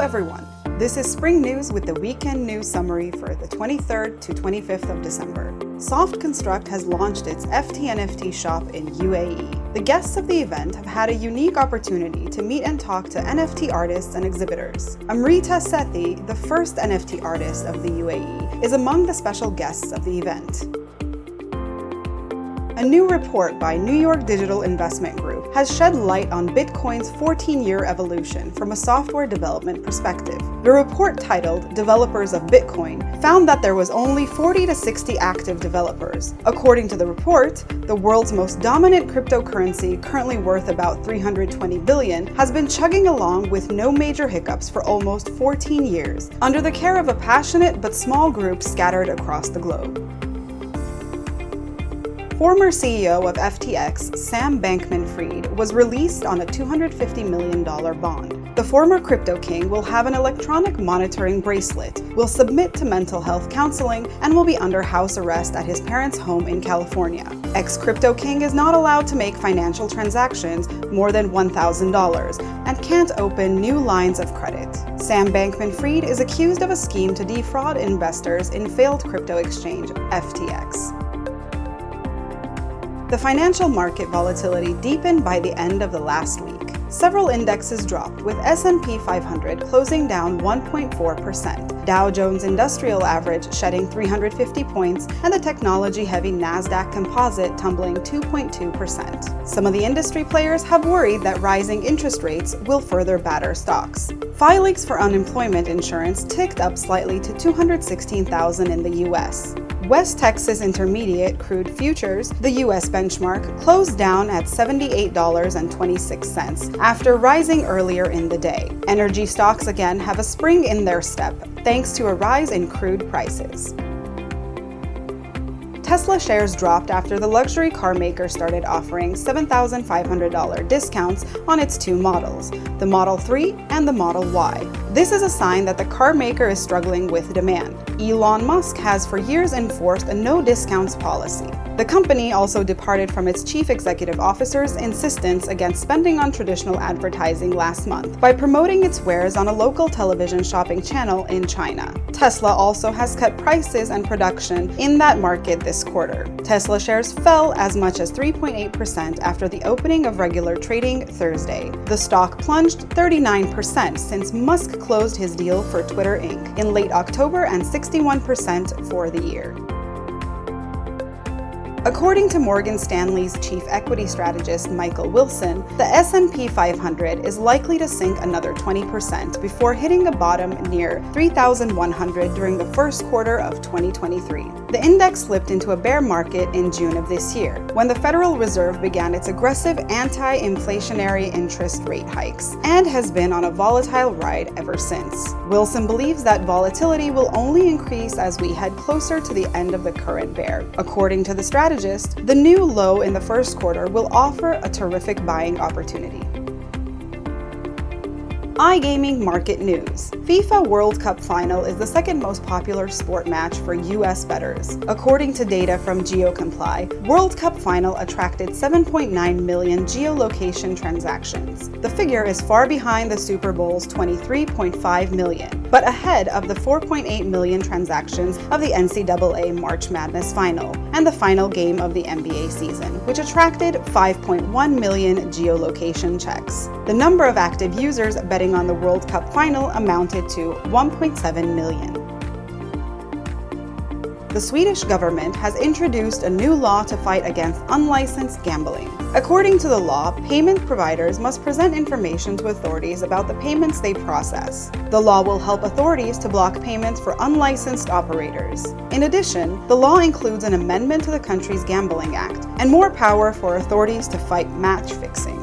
everyone. This is Spring News with the weekend news summary for the 23rd to 25th of December. SoftConstruct has launched its ftNFT shop in UAE. The guests of the event have had a unique opportunity to meet and talk to NFT artists and exhibitors. Amrita Sethi, the first NFT artist of the UAE, is among the special guests of the event. A new report by New York Digital Investment Group has shed light on Bitcoin's 14-year evolution from a software development perspective. The report, titled Developers of Bitcoin, found that there was only 40 to 60 active developers. According to the report, the world's most dominant cryptocurrency, currently worth about $320 billion, has been chugging along with no major hiccups for almost 14 years, under the care of a passionate but small group scattered across the globe. Former CEO of FTX, Sam Bankman-Fried, was released on a $250 million bond. The former crypto king will have an electronic monitoring bracelet, will submit to mental health counseling, and will be under house arrest at his parents' home in California. Ex-crypto king is not allowed to make financial transactions more than $1,000 and can't open new lines of credit. Sam Bankman-Fried is accused of a scheme to defraud investors in failed crypto exchange FTX. The financial market volatility deepened by the end of the last week. Several indexes dropped, with S&P 500 closing down 1.4%, Dow Jones Industrial Average shedding 350 points, and the technology-heavy NASDAQ Composite tumbling 2.2%. Some of the industry players have worried that rising interest rates will further batter stocks. Filings for unemployment insurance ticked up slightly to 216,000 in the U.S. West Texas Intermediate crude futures, the U.S. benchmark, closed down at $78.26 after rising earlier in the day. Energy stocks again have a spring in their step, thanks to a rise in crude prices. Tesla shares dropped after the luxury car maker started offering $7,500 discounts on its two models, the Model 3 and the Model Y. This is a sign that the car maker is struggling with demand. Elon Musk has for years enforced a no discounts policy. The company also departed from its chief executive officer's insistence against spending on traditional advertising last month by promoting its wares on a local television shopping channel in China. Tesla also has cut prices and production in that market this quarter. Tesla shares fell as much as 3.8% after the opening of regular trading Thursday. The stock plunged 39% since Musk closed his deal for Twitter Inc. in late October and 61% for the year. According to Morgan Stanley's chief equity strategist Michael Wilson, the S&P 500 is likely to sink another 20% before hitting a bottom near 3,100 during the first quarter of 2023. The index slipped into a bear market in June of this year, when the Federal Reserve began its aggressive anti-inflationary interest rate hikes, and has been on a volatile ride ever since. Wilson believes that volatility will only increase as we head closer to the end of the current bear. According to the strategist, the new low in the first quarter will offer a terrific buying opportunity. iGaming market news. FIFA World Cup Final is the second most popular sport match for U.S. bettors. According to data from GeoComply, World Cup Final attracted 7.9 million geolocation transactions. The figure is far behind the Super Bowl's 23.5 million, but ahead of the 4.8 million transactions of the NCAA March Madness Final and the final game of the NBA season, which attracted 5.1 million geolocation checks. The number of active users betting on the World Cup Final amounted to 1.7 million. The Swedish government has introduced a new law to fight against unlicensed gambling. According to the law, payment providers must present information to authorities about the payments they process. The law will help authorities to block payments for unlicensed operators. In addition, the law includes an amendment to the country's Gambling Act and more power for authorities to fight match fixing.